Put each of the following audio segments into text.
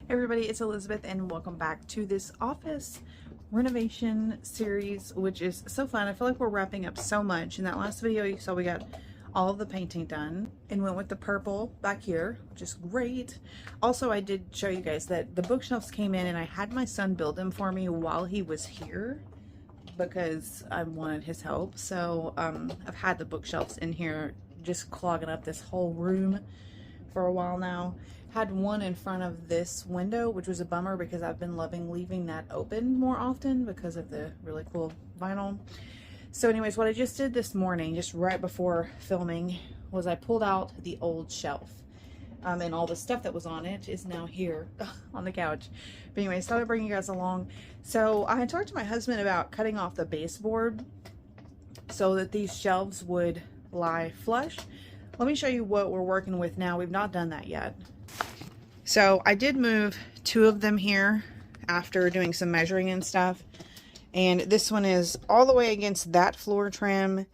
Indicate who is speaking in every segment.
Speaker 1: Everybody, it's Elizabeth and welcome back to this office renovation series, which is so fun. I feel like we're wrapping up so much. In that last video you saw we got all of the painting done and went with the purple back here, which is great. Also, I did show you guys that the bookshelves came in and I had my son build them for me while he was here because I wanted his help. So I've had the bookshelves in here just clogging up this whole room for a while now. Had one in front of this window, which was a bummer because I've been loving leaving that open more often because of the really cool vinyl. So anyways, what I just did this morning, just right before filming, was I pulled out the old shelf. And all the stuff that was on it is now here on the couch. But anyways, thought I'd bring you guys along. So I had talked to my husband about cutting off the baseboard so that these shelves would lie flush. Let me show you what we're working with now. We've not done that yet. So I did move two of them here after doing some measuring and stuff. And this one is all the way against that floor trim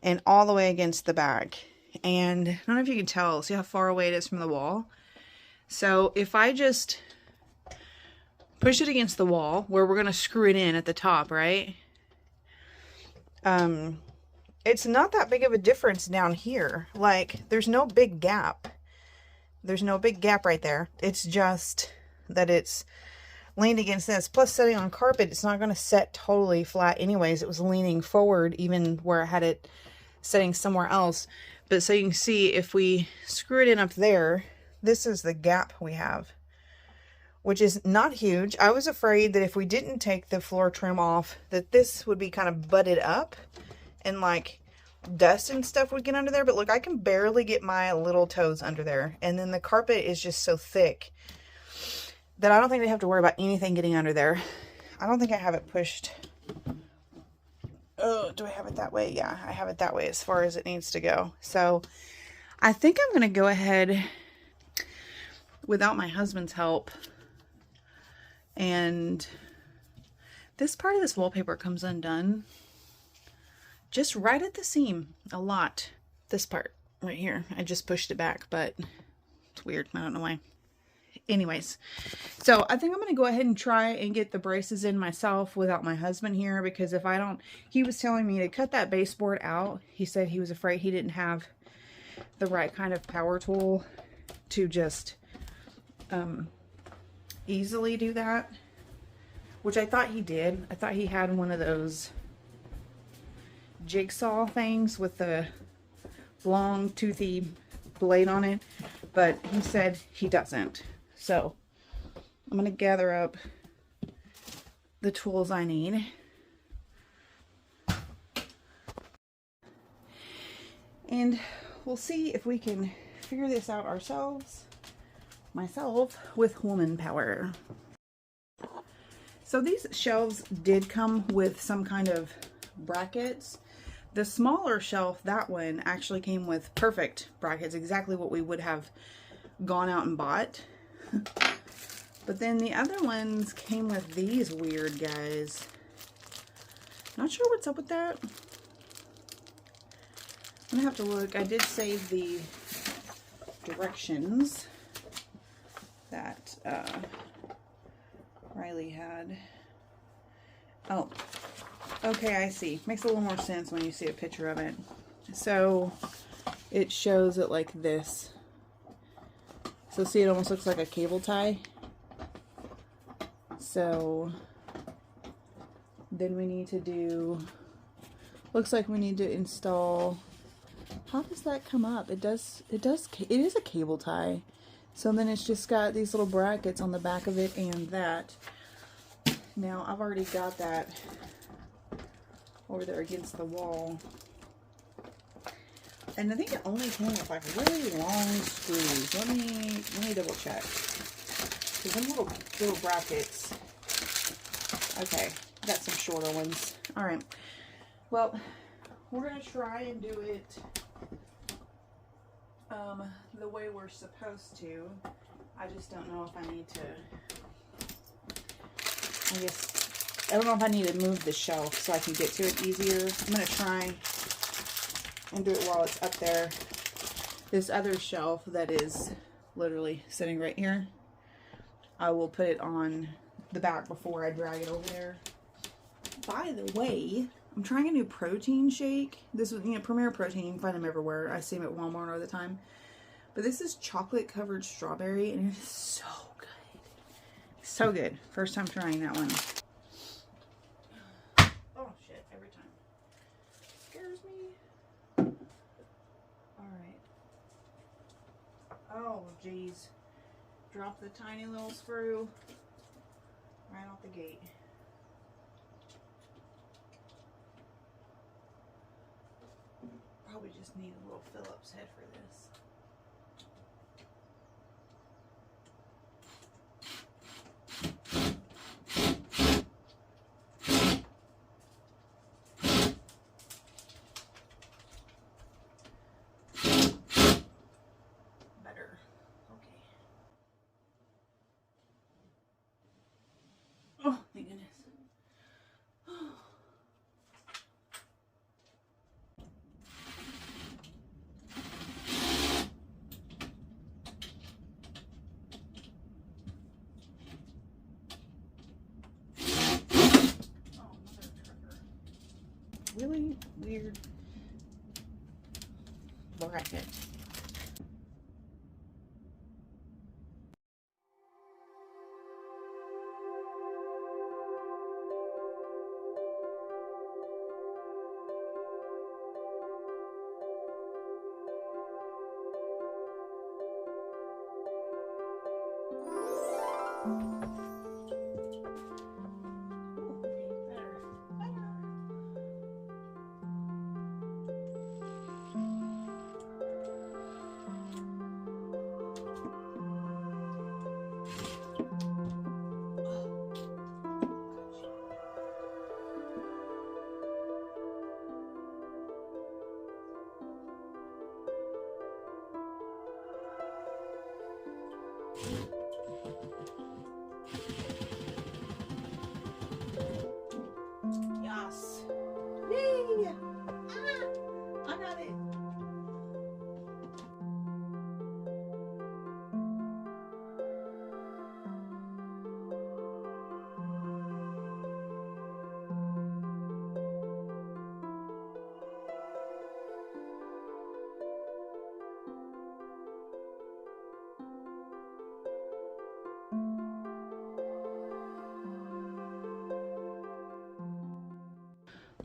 Speaker 1: and all the way against the back. And I don't know if you can tell, see how far away it is from the wall? So if I just push it against the wall where we're going to screw it in at the top, right? It's not that big of a difference down here. Like, there's no big gap. There's no big gap right there. It's just that it's leaned against this. Plus, setting on carpet, it's not going to set totally flat anyways. It was leaning forward even where I had it setting somewhere else. But so you can see, if we screw it in up there, this is the gap we have, which is not huge. I was afraid that if we didn't take the floor trim off, that this would be kind of butted up and like dust and stuff would get under there. But look, I can barely get my little toes under there. And then the carpet is just so thick that I don't think they have to worry about anything getting under there. I don't think I have it pushed. Oh, do I have it that way? Yeah, I have it that way as far as it needs to go. So I think I'm going to go ahead without my husband's help. And this part of this wallpaper comes undone just right at the seam a lot. This part right here, I just pushed it back, but it's weird. I don't know why. Anyways, so I think I'm going to go ahead and try and get the braces in myself without my husband here, because if I don't, he was telling me to cut that baseboard out. He said he was afraid he didn't have the right kind of power tool to just easily do that, which I thought he did. I thought he had one of those jigsaw things with the long toothy blade on it, but he said he doesn't. So I'm going to gather up the tools I need. And we'll see if we can figure this out ourselves, myself, with woman power. So these shelves did come with some kind of brackets. The smaller shelf, that one, actually came with perfect brackets, exactly what we would have gone out and bought. But then the other ones came with these weird guys. Not sure what's up with that. I'm gonna have to look. I did save the directions that Riley had. Oh, okay, I see. Makes a little more sense when you see a picture of it. So it shows it like this. So see, it almost looks like a cable tie. So then we need to do, looks like we need to install, how does that come up? It is a cable tie. So then it's just got these little brackets on the back of it and that. Now I've already got that over there against the wall. And I think it only came with like really long screws. Let me double check. Because them little brackets. Okay, got some shorter ones. Alright. Well, we're gonna try and do it the way we're supposed to. I just don't know if I need to, I don't know if I need to move the shelf so I can get to it easier. I'm going to try and do it while it's up there. This other shelf that is literally sitting right here, I will put it on the back before I drag it over there. By the way, I'm trying a new protein shake. This was, Premier Protein. You can find them everywhere. I see them at Walmart all the time. But this is chocolate covered strawberry, and it is so good. So good. First time trying that one. Oh shit, every time. Scares me. Alright. Oh jeez. Drop the tiny little screw right off the gate. Probably just need a little Phillips head for this. Better. Okay. Oh, thank goodness. Really weird bracket. Yes. Yay! Ah, I got it.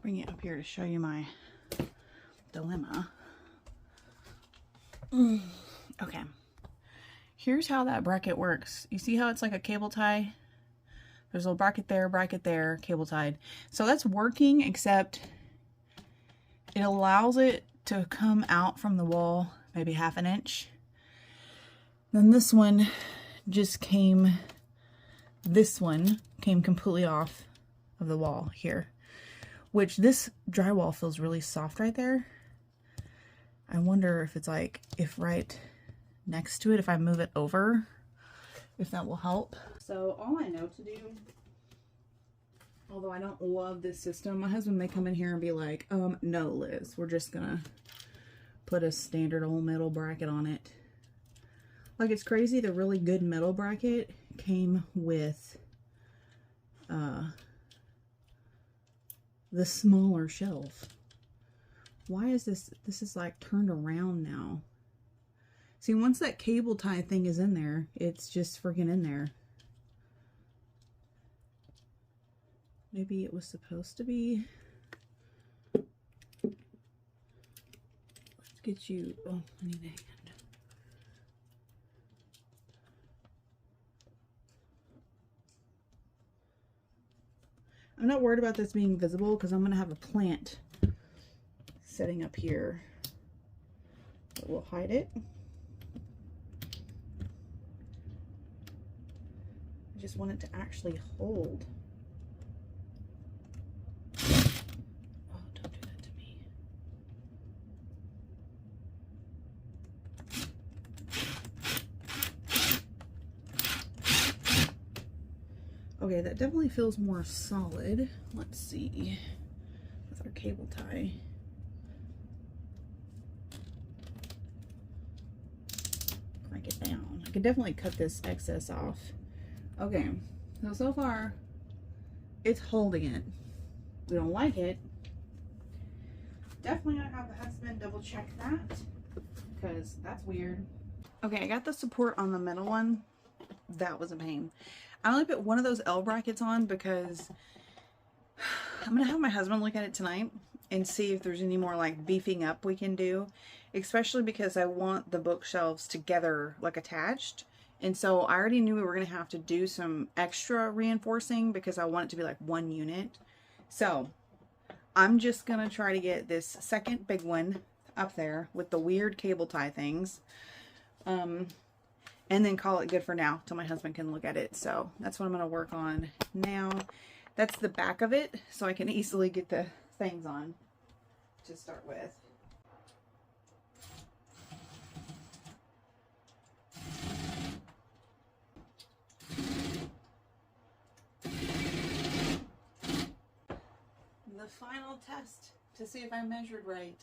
Speaker 1: Bring it up here to show you my dilemma. Okay. Here's how that bracket works. You see how it's like a cable tie? There's a little bracket there, cable tied. So that's working, except it allows it to come out from the wall maybe half an inch. Then this one came completely off of the wall here, which this drywall feels really soft right there. I wonder if it's like, if right next to it, if I move it over, if that will help. So all I know to do, although I don't love this system, my husband may come in here and be like, no, Liz, we're just gonna put a standard old metal bracket on it. Like, it's crazy, the really good metal bracket came with the smaller shelf. Why is this is like turned around now? See, once that cable tie thing is in there, it's just freaking in there. Maybe it was supposed to be. Let's get you, oh, I need a hand. I'm not worried about this being visible because I'm going to have a plant setting up here that will hide it. I just want it to actually hold. Oh, don't do that to me. Okay, that definitely feels more solid. Let's see. With our cable tie. Crank it down. I could definitely cut this excess off Okay, so far it's holding it. We don't like it. Definitely gonna have the husband double check that, because that's weird. Okay, I got the support on the middle one. That was a pain. I only put one of those L brackets on because I'm gonna have my husband look at it tonight and see if there's any more like beefing up we can do, especially because I want the bookshelves together, like attached. And so I already knew we were gonna have to do some extra reinforcing because I want it to be like one unit. So I'm just gonna try to get this second big one up there with the weird cable tie things, and then call it good for now till my husband can look at it. So that's what I'm gonna work on now. That's the back of it, so I can easily get the things on to start with. The final test to see if I measured right.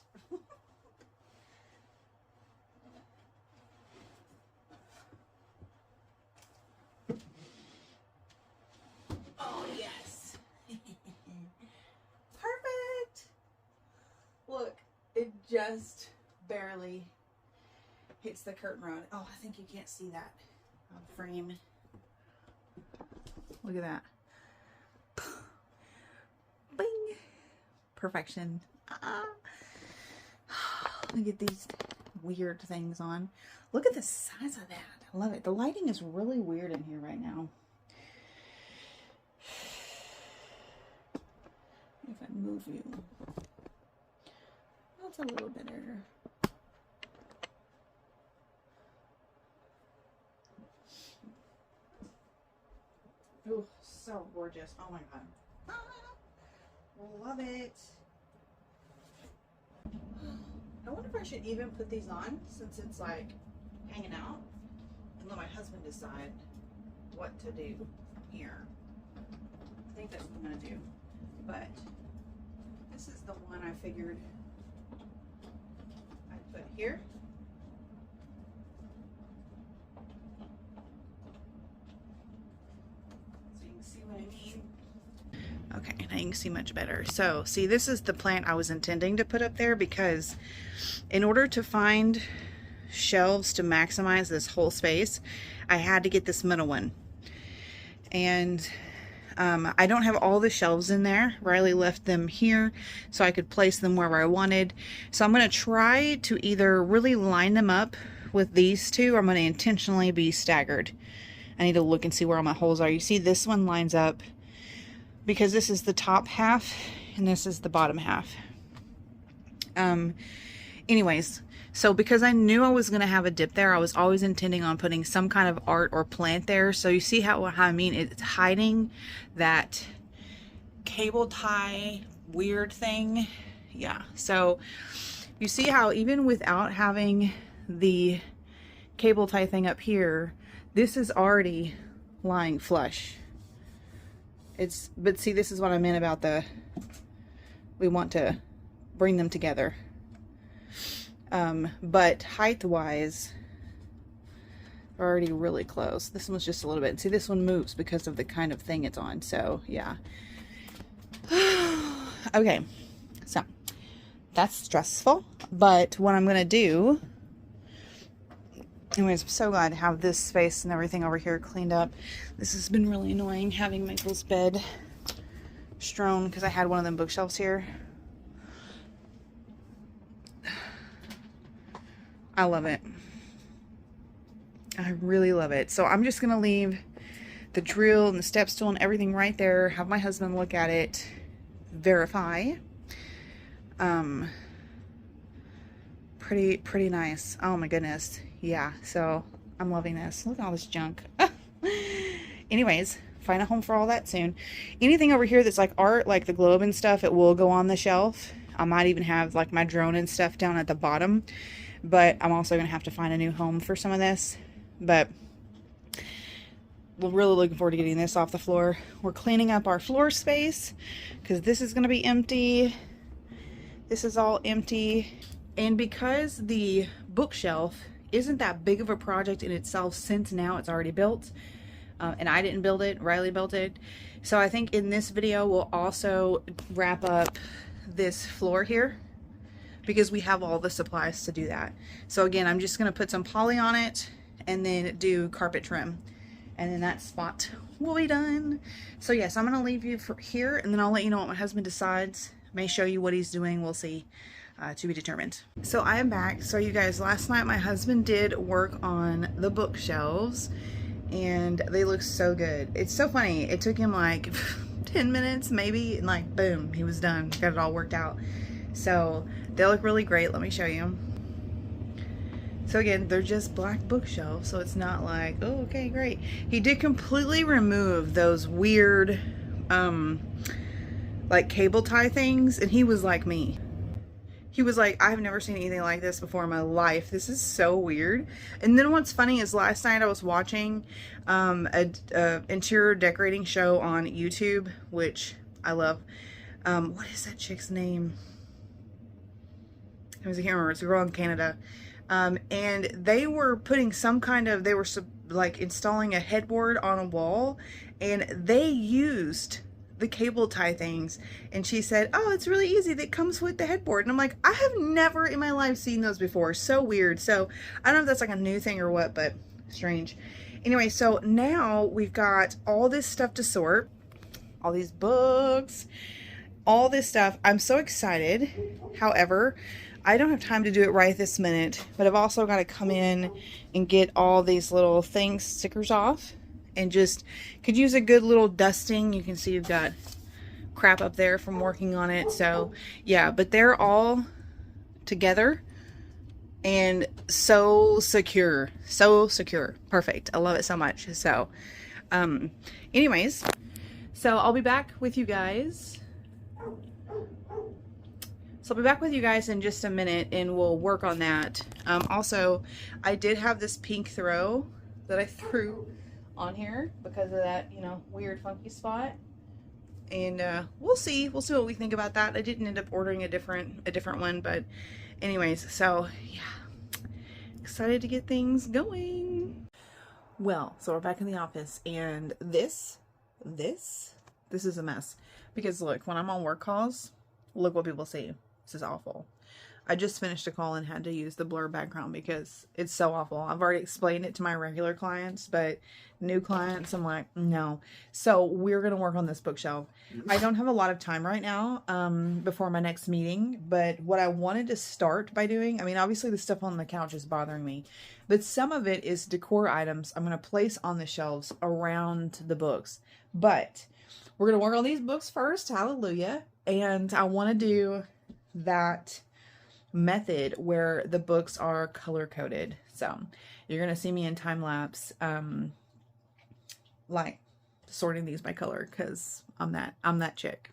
Speaker 1: Oh, yes. Perfect. Look, it just barely hits the curtain rod. Oh, I think you can't see that frame. Look at that. Bing. Perfection. Look at these weird things on. Look at the size of that. I love it. The lighting is really weird in here right now. If I move you, that's a little better. Oh, so gorgeous. Oh my God. Love it. I wonder if I should even put these on since it's like hanging out and let my husband decide what to do here. I think that's what I'm gonna do. But this is the one I figured I'd put here. So you can see what I mean. Okay, now you can see much better. So, see, this is the plant I was intending to put up there because in order to find shelves to maximize this whole space, I had to get this middle one. And I don't have all the shelves in there. Riley left them here so I could place them wherever I wanted. So I'm going to try to either really line them up with these two, or I'm going to intentionally be staggered. I need to look and see where all my holes are. You see this one lines up because this is the top half and this is the bottom half. Anyways, so because I knew I was going to have a dip there, I was always intending on putting some kind of art or plant there. So you see how I mean, it's hiding that cable tie weird thing. Yeah. So you see how even without having the cable tie thing up here, this is already lying flush. But see, this is what I meant about we want to bring them together. But height wise, they're already really close. This one's just a little bit. And see, this one moves because of the kind of thing it's on. So yeah. Okay. So that's stressful, but what I'm going to do, anyways, I'm so glad to have this space and everything over here cleaned up. This has been really annoying having Michael's bed strewn because I had one of them bookshelves here. I love it. I really love it. So I'm just going to leave the drill and the step stool and everything right there. Have my husband look at it. Verify. Pretty nice. Oh my goodness. Yeah. So I'm loving this. Look at all this junk. Anyways, find a home for all that soon. Anything over here that's like art, like the globe and stuff, it will go on the shelf. I might even have like my drone and stuff down at the bottom. But I'm also going to have to find a new home for some of this. But we're really looking forward to getting this off the floor. We're cleaning up our floor space because this is going to be empty. This is all empty. And because the bookshelf isn't that big of a project in itself, since now it's already built, and I didn't build it, Riley built it. So I think in this video we'll also wrap up this floor here, because we have all the supplies to do that. So again, I'm just gonna put some poly on it and then do carpet trim, and then that spot will be done. So yes, I'm gonna leave you for here, and then I'll let you know what my husband decides. May show you what he's doing, we'll see. To be determined. So I am back. So you guys, last night my husband did work on the bookshelves, and they look so good. It's so funny, it took him like 10 minutes maybe, and like boom, he was done, got it all worked out. So they look really great. Let me show you. So again, they're just black bookshelves, so it's not like, oh, okay, great. He did completely remove those weird like cable tie things, and he was like me. He was like, I've never seen anything like this before in my life. This is so weird. And then what's funny is last night I was watching a interior decorating show on YouTube, which I love. What is that chick's name? I can't remember. It's a girl in Canada. And they were putting some kind of, they were like installing a headboard on a wall, and they used the cable tie things, and she said, oh, it's really easy, that comes with the headboard. And I'm like, I have never in my life seen those before. So weird. So I don't know if that's like a new thing or what, but strange. Anyway, so now we've got all this stuff to sort, all these books, all this stuff. I'm so excited. However, I don't have time to do it right this minute, but I've also got to come in and get all these little things, stickers off, and just could use a good little dusting. You can see you've got crap up there from working on it. So yeah, but they're all together and so secure, perfect. I love it so much. So anyways, so I'll be back with you guys. So I'll be back with you guys in just a minute, and we'll work on that. Also, I did have this pink throw that I threw on here because of that, you know, weird funky spot, and we'll see what we think about that. I didn't end up ordering a different one, but anyways, so yeah, excited to get things going. Well, so we're back in the office, and this is a mess, because look, when I'm on work calls, look what people see. This is awful. I just finished a call and had to use the blur background because it's so awful. I've already explained it to my regular clients, but new clients, I'm like, no. So we're going to work on this bookshelf. I don't have a lot of time right now before my next meeting, but what I wanted to start by doing, I mean, obviously the stuff on the couch is bothering me, but some of it is decor items I'm going to place on the shelves around the books. But we're going to work on these books first. Hallelujah. And I want to do that method where the books are color coded. So you're gonna see me in time lapse like sorting these by color, because I'm that chick.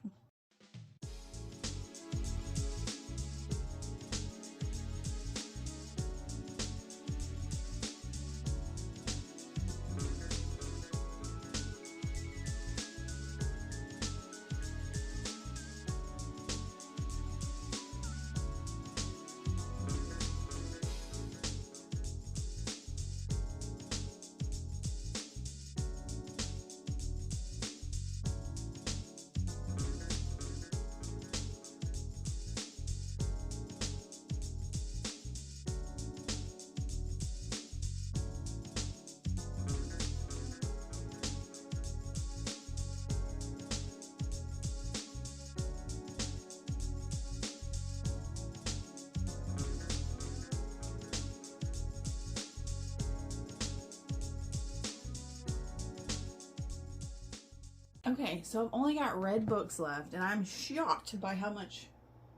Speaker 1: Okay, so I've only got red books left, and I'm shocked by how much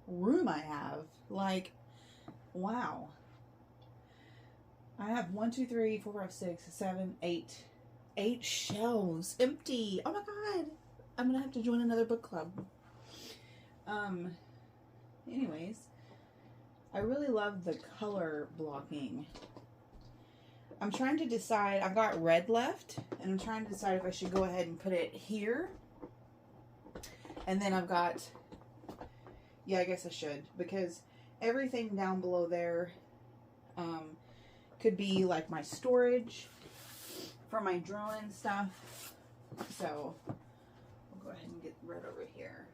Speaker 1: room I have. Like, wow. I have 1, 2, 3, 4, 5, 6, 7, 8. 8 shelves empty. Oh my god. I'm gonna have to join another book club. Anyways, I really love the color blocking. I'm trying to decide, I've got red left, and I'm trying to decide if I should go ahead and put it here. And then I've got, yeah, I guess I should, because everything down below there could be like my storage. for my drawing stuff. So we'll go ahead and get red over here.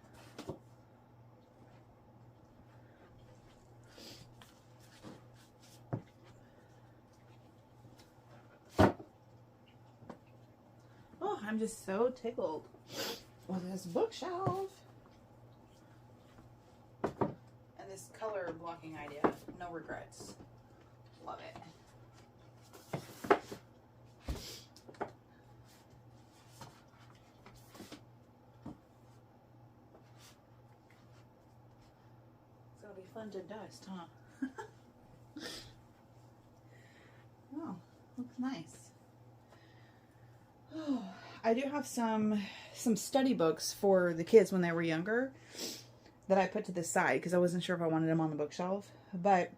Speaker 1: Oh, I'm just so tickled with this bookshelf. And this color blocking idea. No regrets. Love it. It's gonna be fun to dust, huh? Oh, looks nice. Oh, I do have some study books for the kids when they were younger that I put to the side because I wasn't sure if I wanted them on the bookshelf, but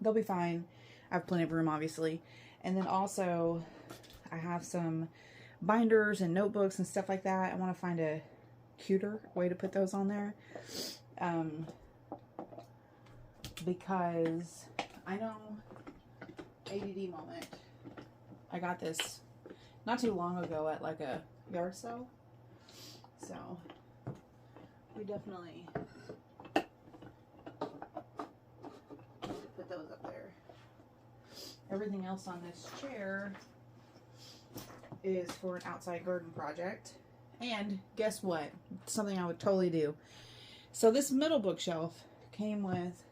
Speaker 1: they'll be fine. I have plenty of room, obviously. And then also I have some binders and notebooks and stuff like that. I want to find a cuter way to put those on there, because I know, ADD moment, I got this not too long ago at like a yard sale, so we definitely put those up there. Everything else on this chair is for an outside garden project. And guess what? Something I would totally do. So this middle bookshelf came with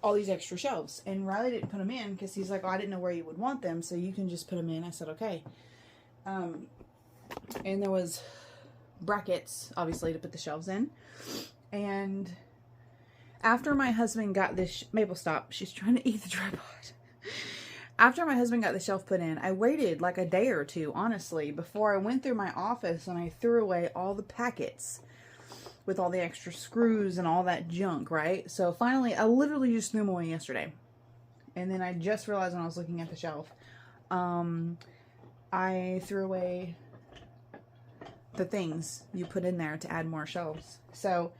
Speaker 1: all these extra shelves, and Riley didn't put them in because he's like, oh, I didn't know where you would want them, so you can just put them in. I said, okay. And there was brackets, obviously, to put the shelves in. And after my husband got this, Maple, stop, she's trying to eat the tripod. After my husband got the shelf put in, I waited like a day or two, honestly, before I went through my office and I threw away all the packets with all the extra screws and all that junk, right? So finally, I literally just threw them away yesterday. And then I just realized when I was looking at the shelf, I threw away the things you put in there to add more shelves. So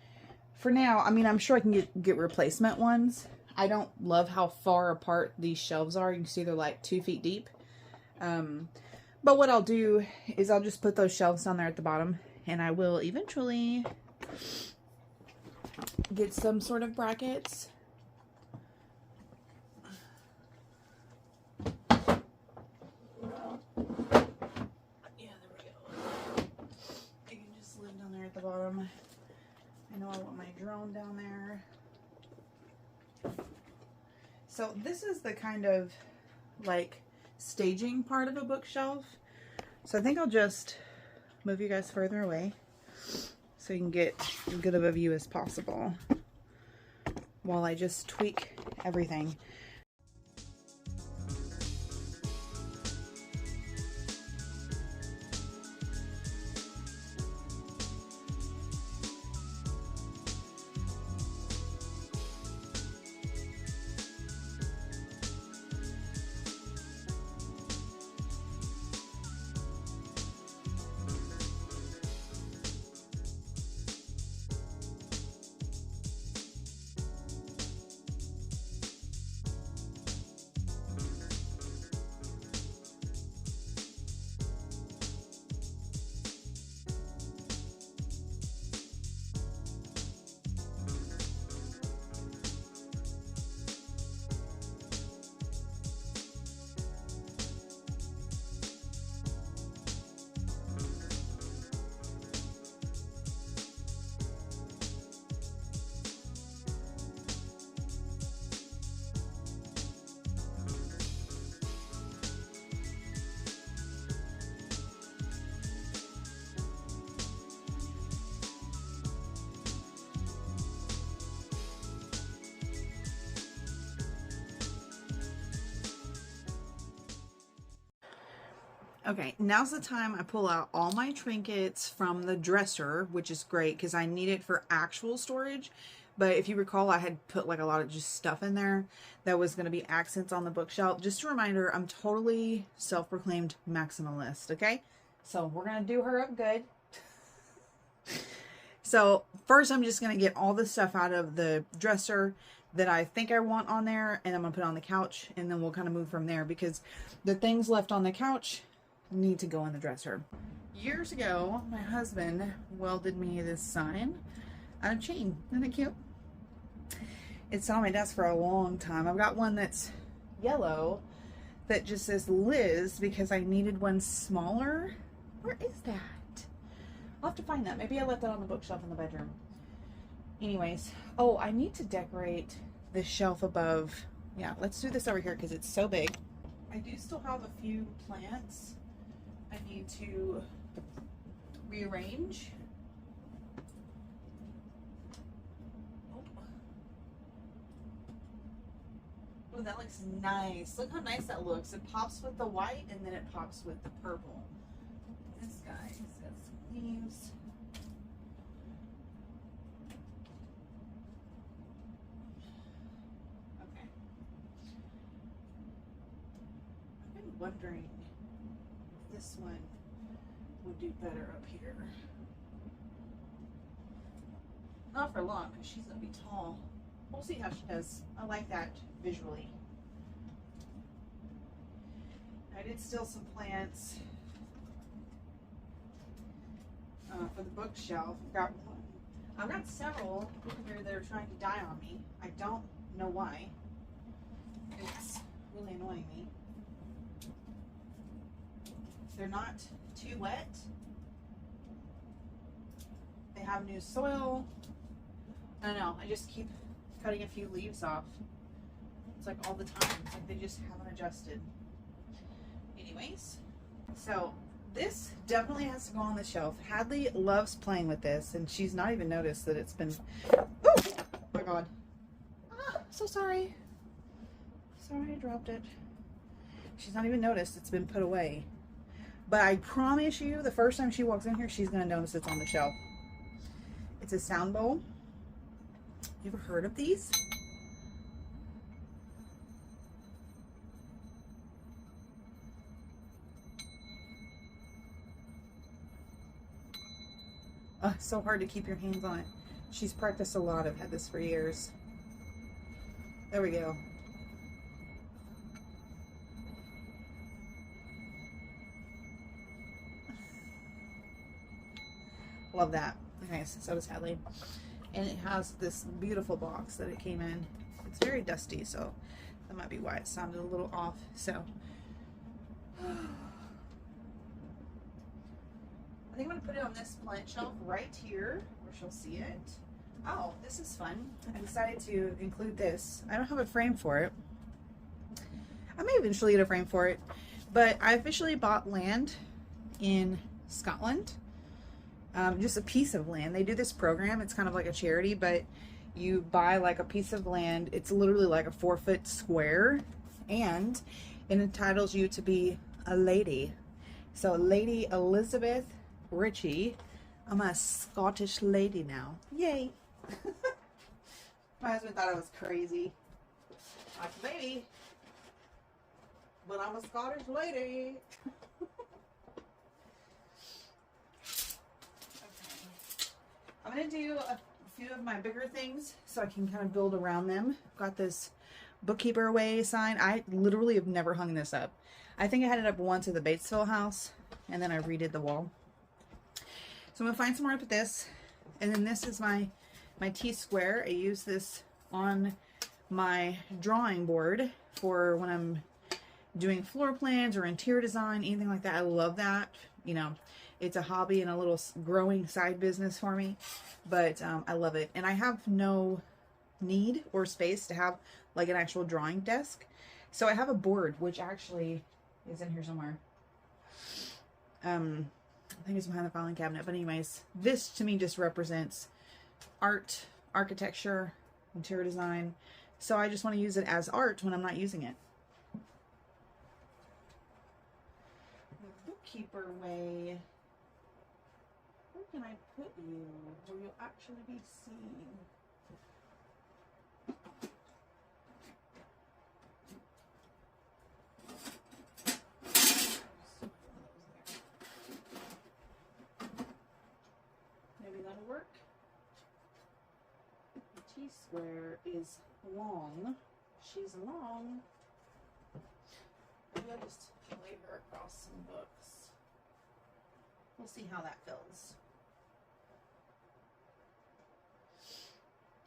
Speaker 1: for now, I mean, I'm sure I can get replacement ones. I don't love how far apart these shelves are. You can see they're like 2 feet deep. But what I'll do is I'll just put those shelves down there at the bottom, and I will eventually get some sort of brackets. Yeah, there we go. You can just live down there at the bottom. I know I want my drone down there. So this is the kind of like staging part of a bookshelf. So I think I'll just move you guys further away so you can get as good of a view as possible while I just tweak everything. Okay, now's the time I pull out all my trinkets from the dresser, which is great because I need it for actual storage. But if you recall, I had put like a lot of just stuff in there that was going to be accents on the bookshelf. Just a reminder, I'm totally self-proclaimed maximalist, okay? So we're going to do her up good. So first I'm just going to get all the stuff out of the dresser. that I think I want on there, and I'm gonna put it on the couch, and then we'll kind of move from there, because the things left on the couch need to go in the dresser. Years ago, my husband welded me this sign out of chain. Isn't it cute? It's on my desk for a long time. I've got one that's yellow that just says Liz because I needed one smaller. Where is that? I'll have to find that. Maybe I left that on the bookshelf in the bedroom. Anyways, oh, I need to decorate the shelf above. Yeah, let's do this over here because it's so big. I do still have a few plants I need to rearrange. Oh, that looks nice. Look how nice that looks. It pops with the white and then it pops with the purple. This guy has got some leaves. Okay. I've been wondering if this one would do better up here. Not for long, because she's going to be tall. We'll see how she does. I like that visually. I did steal some plants for the bookshelf. I've got several here that are trying to die on me. I don't know why. It's really annoying me. They're not too wet. They have new soil. I don't know. I just keep cutting a few leaves off. It's like all the time. It's like they just haven't adjusted. Anyways, so this definitely has to go on the shelf. Hadley loves playing with this, and she's not even noticed that it's been... Oh my god. Ah, so sorry. Sorry I dropped it. She's not even noticed it's been put away. But I promise you, the first time she walks in here, she's going to notice it's on the shelf. It's a sound bowl. You ever heard of these? So hard to keep your hands on it. She's practiced a lot. I've had this for years. There we go. Love that. Okay, so does Hadley. And it has this beautiful box that it came in. It's very dusty, so that might be why it sounded a little off. So I think I'm going to put it on this plant shelf right here where she'll see it. Oh, this is fun. I decided to include this. I don't have a frame for it. I may eventually get a frame for it, but I officially bought land in Scotland. Just a piece of land. They do this program. It's kind of like a charity, but you buy like a piece of land. It's literally like a 4-foot square, and it entitles you to be a lady. So Lady Elizabeth Ritchie. I'm a Scottish lady now. Yay. My husband thought I was crazy. Like, maybe, but I'm a Scottish lady. I'm going to do a few of my bigger things so I can kind of build around them. Got this bookkeeper away sign. I literally have never hung this up. I think I had it up once at the Batesville house, and then I redid the wall. So I'm going to find somewhere to put this. And then this is my T-square. I use this on my drawing board for when I'm doing floor plans or interior design, anything like that. I love that. You know, it's a hobby and a little growing side business for me, but I love it. And I have no need or space to have like an actual drawing desk. So I have a board, which actually is in here somewhere. I think it's behind the filing cabinet. But anyways, this to me just represents art, architecture, interior design. So I just want to use it as art when I'm not using it. The bookkeeper way. Where can I put you where you'll actually be seen? Maybe that'll work. T-square is long. She's long. Maybe I'll just lay her across some books. We'll see how that feels.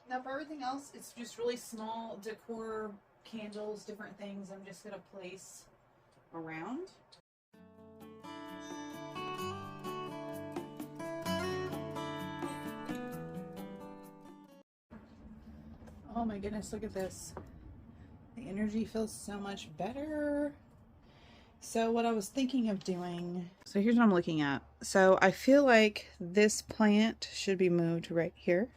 Speaker 1: Now for everything else, it's just really small decor, candles, different things I'm just going to place around. Oh my goodness, look at this. The energy feels so much better. So what I was thinking of doing, so here's what I'm looking at. So I feel like this plant should be moved right here.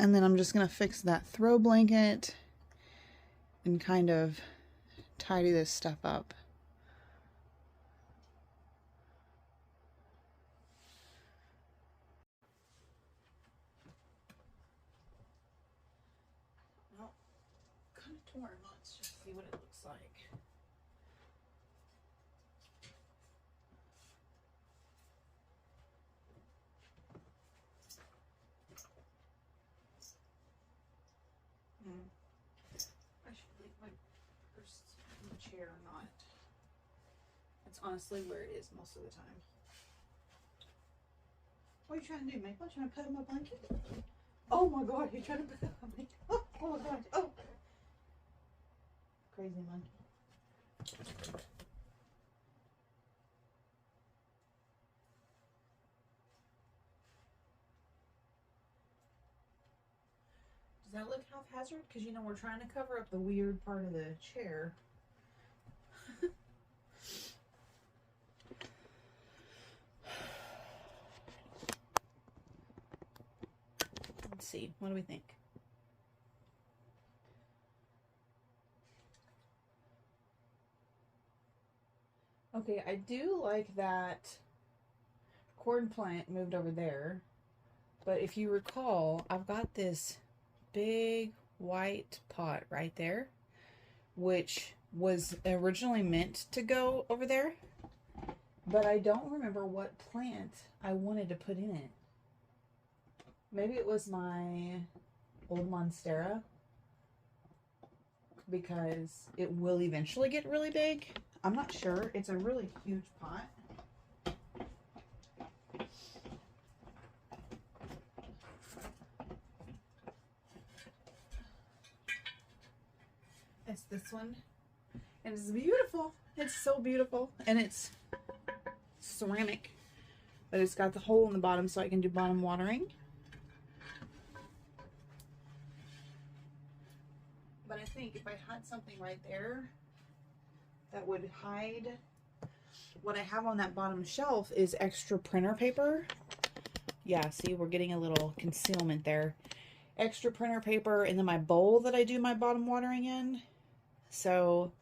Speaker 1: And then I'm just going to fix that throw blanket and kind of tidy this stuff up. Well, kind of torn. Let's just see what it looks like. I should leave my purse in the chair or not. That's honestly where it is most of the time. What are you trying to do, Michael? Trying to put in my blanket? Oh my god, you're trying to put it on me. Oh my god. Oh. Crazy monkey. Does that look haphazard? Because you know we're trying to cover up the weird part of the chair. Let's see. What do we think? Okay, I do like that corn plant moved over there. But if you recall, I've got this big white pot right there, which was originally meant to go over there. But I don't remember what plant I wanted to put in it. Maybe it was my old Monstera, because it will eventually get really big. I'm not sure. It's a really huge pot. It's this one. And it's beautiful. It's so beautiful. And it's ceramic. But it's got the hole in the bottom so I can do bottom watering. But I think if I had something right there that would hide what I have on that bottom shelf is extra printer paper. Yeah, see, we're getting a little concealment there. Extra printer paper, and then my bowl that I do my bottom watering in. So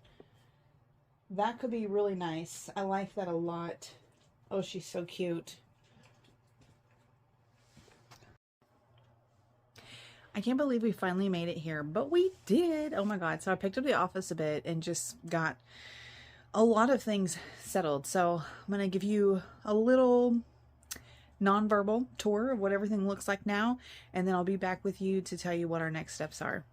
Speaker 1: that could be really nice. I like that a lot. Oh, she's so cute. I can't believe we finally made it here, but we did. Oh my God. So I picked up the office a bit and just got a lot of things settled. So I'm going to give you a little nonverbal tour of what everything looks like now, and then I'll be back with you to tell you what our next steps are.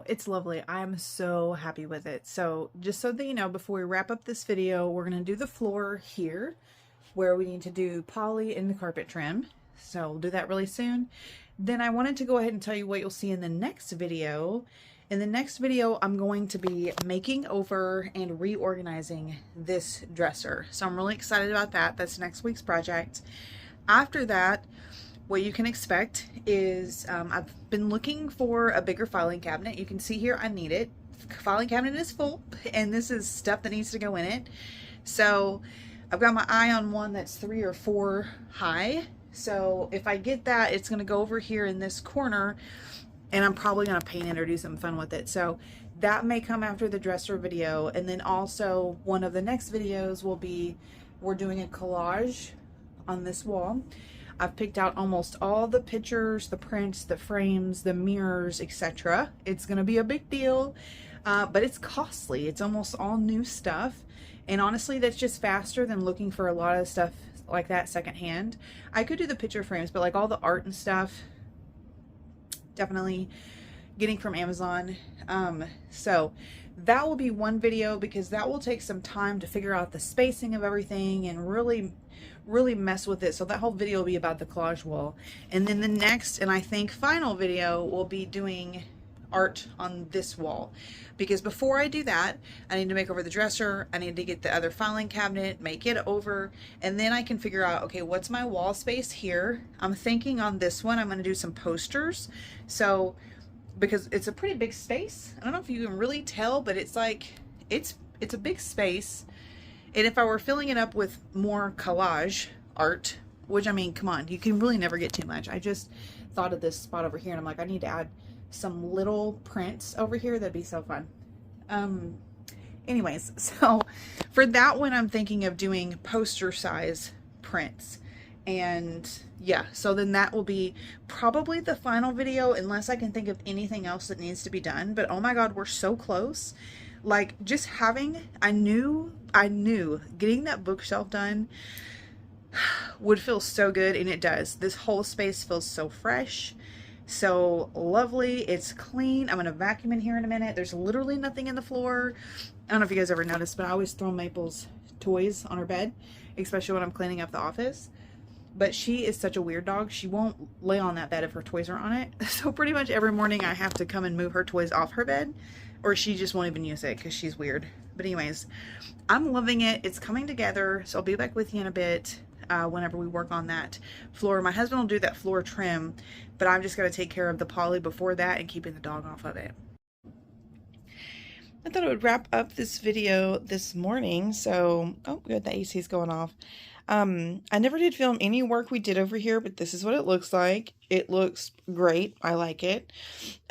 Speaker 1: it's lovely. I'm so happy with it. So just so that you know, before we wrap up this video, we're going to do the floor here where we need to do poly and the carpet trim. So we'll do that really soon. Then I wanted to go ahead and tell you what you'll see in the next video. In the next video, I'm going to be making over and reorganizing this dresser. So I'm really excited about that. That's next week's project. After that, what you can expect is I've been looking for a bigger filing cabinet. You can see here I need it. Filing cabinet is full, and this is stuff that needs to go in it. So I've got my eye on one that's 3 or 4 high. So if I get that, it's going to go over here in this corner, and I'm probably going to paint it or do some fun with it. So that may come after the dresser video. And then also one of the next videos will be, we're doing a collage on this wall. I've picked out almost all the pictures, the prints, the frames, the mirrors, etc. It's going to be a big deal, but it's costly. It's almost all new stuff. And honestly, that's just faster than looking for a lot of stuff like that secondhand. I could do the picture frames, but like all the art and stuff, definitely getting from Amazon. So that will be one video, because that will take some time to figure out the spacing of everything and really mess with it. So that whole video will be about the collage wall. And then the next, and I think final video, will be doing art on this wall, because before I do that, I need to make over the dresser. I need to get the other filing cabinet, make it over, and then I can figure out, okay, what's my wall space here. I'm thinking on this one I'm going to do some posters, so because it's a pretty big space. I don't know if you can really tell, but it's like it's a big space. And if I were filling it up with more collage art, which, I mean, come on, you can really never get too much. I just thought of this spot over here, and I'm like, I need to add some little prints over here. That'd be so fun. Anyways, so for that one, I'm thinking of doing poster size prints. And yeah, so then that will be probably the final video, unless I can think of anything else that needs to be done. But oh my God, we're so close. Like, just having, I knew getting that bookshelf done would feel so good, and it does. This whole space feels so fresh, so lovely. It's clean. I'm gonna vacuum in here in a minute. There's literally nothing in the floor. I don't know if you guys ever noticed, but I always throw Maple's toys on her bed, especially when I'm cleaning up the office. But she is such a weird dog. She won't lay on that bed if her toys are on it. So pretty much every morning I have to come and move her toys off her bed, or she just won't even use it because she's weird. But anyways, I'm loving it. It's coming together. So I'll be back with you in a bit whenever we work on that floor. My husband will do that floor trim, but I'm just going to take care of the poly before that and keeping the dog off of it. I thought I would wrap up this video this morning. So, oh good, the AC is going off. I never did film any work we did over here, but this is what it looks like. It looks great. I like it.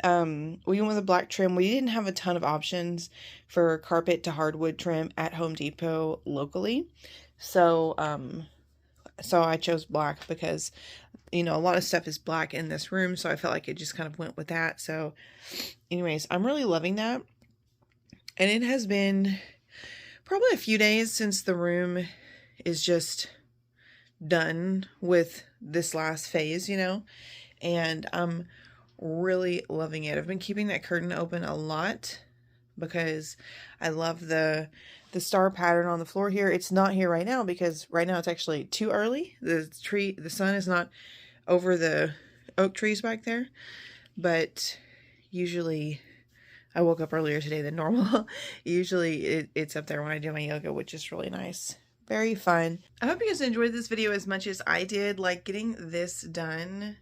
Speaker 1: We went with a black trim. We didn't have a ton of options for carpet to hardwood trim at Home Depot locally. So, so I chose black because, you know, a lot of stuff is black in this room. So I felt like it just kind of went with that. So anyways, I'm really loving that. And it has been probably a few days since the room is just done with this last phase, you know, and I'm really loving it. I've been keeping that curtain open a lot because I love the star pattern on the floor here. It's not here right now because right now it's actually too early. The sun is not over the oak trees back there, but usually I woke up earlier today than normal. Usually it's up there when I do my yoga, which is really nice. Very fun. I hope you guys enjoyed this video as much as I did. Like, getting this done.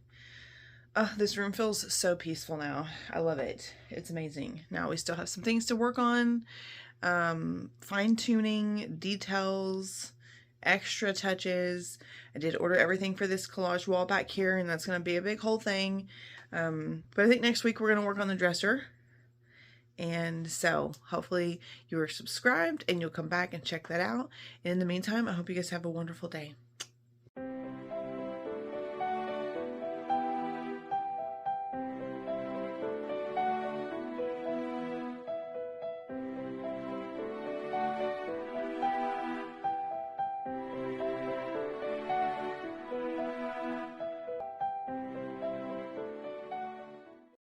Speaker 1: This room feels so peaceful now. I love it. It's amazing. Now we still have some things to work on. Fine-tuning, details, extra touches. I did order everything for this collage wall back here, and that's going to be a big whole thing. But I think next week we're going to work on the dresser. And so hopefully you are subscribed and you'll come back and check that out. In the meantime, I hope you guys have a wonderful day.